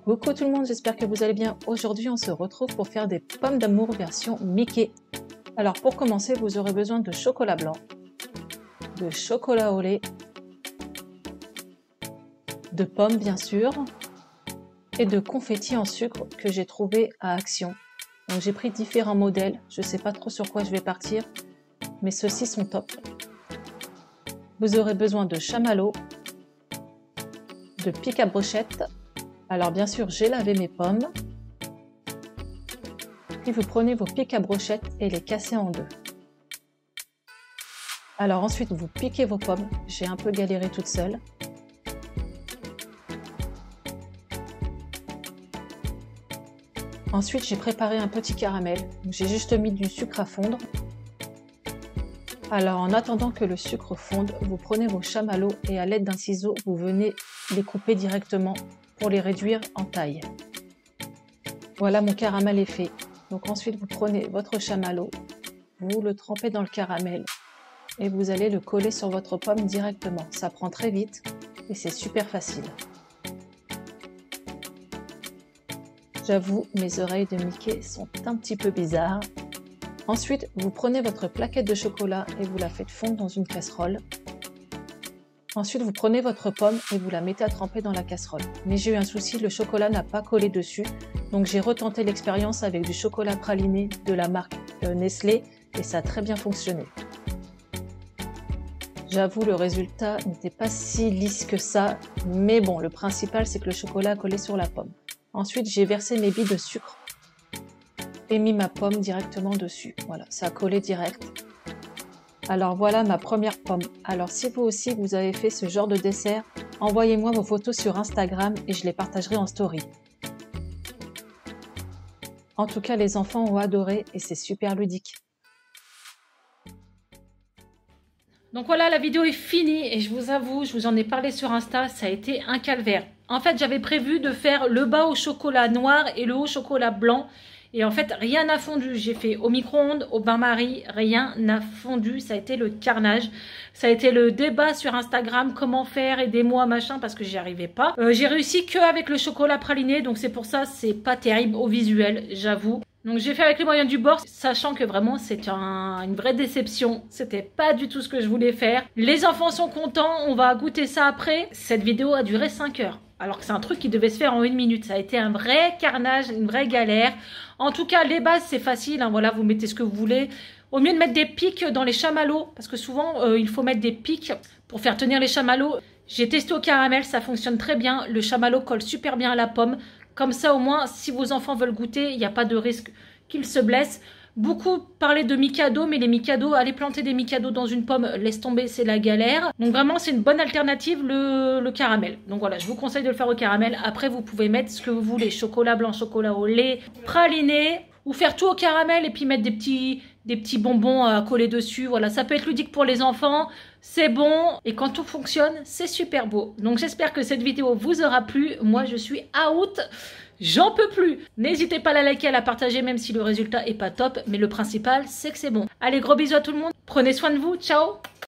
Coucou tout le monde, j'espère que vous allez bien. Aujourd'hui, on se retrouve pour faire des pommes d'amour version Mickey. Alors pour commencer, vous aurez besoin de chocolat blanc, de chocolat au lait, de pommes bien sûr, et de confettis en sucre que j'ai trouvé à Action. Donc j'ai pris différents modèles, je ne sais pas trop sur quoi je vais partir, mais ceux-ci sont top. Vous aurez besoin de chamallow, de pic à brochette. Alors bien sûr, j'ai lavé mes pommes. Puis vous prenez vos pics à brochette et les cassez en deux. Alors ensuite, vous piquez vos pommes. J'ai un peu galéré toute seule. Ensuite, j'ai préparé un petit caramel. J'ai juste mis du sucre à fondre. Alors en attendant que le sucre fonde, vous prenez vos chamallows et à l'aide d'un ciseau, vous venez les couper directement pour les réduire en taille. Voilà, mon caramel est fait. Donc ensuite, vous prenez votre chamallow, vous le trempez dans le caramel et vous allez le coller sur votre pomme directement. Ça prend très vite et c'est super facile. J'avoue, mes oreilles de Mickey sont un petit peu bizarres. Ensuite, vous prenez votre plaquette de chocolat et vous la faites fondre dans une casserole. Ensuite, vous prenez votre pomme et vous la mettez à tremper dans la casserole. Mais j'ai eu un souci, le chocolat n'a pas collé dessus. Donc j'ai retenté l'expérience avec du chocolat praliné de la marque Nestlé et ça a très bien fonctionné. J'avoue, le résultat n'était pas si lisse que ça, mais bon, le principal c'est que le chocolat a collé sur la pomme. Ensuite, j'ai versé mes billes de sucre et mis ma pomme directement dessus. Voilà, ça a collé direct. Alors voilà ma première pomme. Alors si vous aussi vous avez fait ce genre de dessert, envoyez-moi vos photos sur Instagram et je les partagerai en story. En tout cas, les enfants ont adoré et c'est super ludique. Donc voilà, la vidéo est finie et je vous avoue, je vous en ai parlé sur Insta, ça a été un calvaire. En fait, j'avais prévu de faire le bas au chocolat noir et le haut au chocolat blanc. Et en fait, rien n'a fondu. J'ai fait au micro-ondes, au bain-marie, rien n'a fondu. Ça a été le carnage. Ça a été le débat sur Instagram. Comment faire, aidez-moi, machin, parce que j'y arrivais pas. J'ai réussi qu'avec le chocolat praliné. Donc c'est pour ça, c'est pas terrible au visuel, j'avoue. Donc j'ai fait avec les moyens du bord, sachant que vraiment c'est une vraie déception. C'était pas du tout ce que je voulais faire. Les enfants sont contents, on va goûter ça après. Cette vidéo a duré 5 heures. Alors que c'est un truc qui devait se faire en 1 minute. Ça a été un vrai carnage, une vraie galère. En tout cas, les bases, c'est facile. Hein, voilà, vous mettez ce que vous voulez. Au mieux de mettre des pics dans les chamallows, parce que souvent, il faut mettre des pics pour faire tenir les chamallows. J'ai testé au caramel, ça fonctionne très bien. Le chamallow colle super bien à la pomme. Comme ça, au moins, si vos enfants veulent goûter, il n'y a pas de risque qu'ils se blessent. Beaucoup parlaient de Mikado, mais les Mikado, aller planter des Mikado dans une pomme, laisse tomber, c'est la galère. Donc vraiment, c'est une bonne alternative, le caramel. Donc voilà, je vous conseille de le faire au caramel. Après, vous pouvez mettre ce que vous voulez, chocolat blanc, chocolat au lait, praliné, ou faire tout au caramel et puis mettre des petits bonbons à coller dessus. Voilà, ça peut être ludique pour les enfants, c'est bon. Et quand tout fonctionne, c'est super beau. Donc j'espère que cette vidéo vous aura plu. Moi, je suis out. J'en peux plus. N'hésitez pas à la liker, à la partager, même si le résultat est pas top. Mais le principal, c'est que c'est bon. Allez, gros bisous à tout le monde. Prenez soin de vous. Ciao.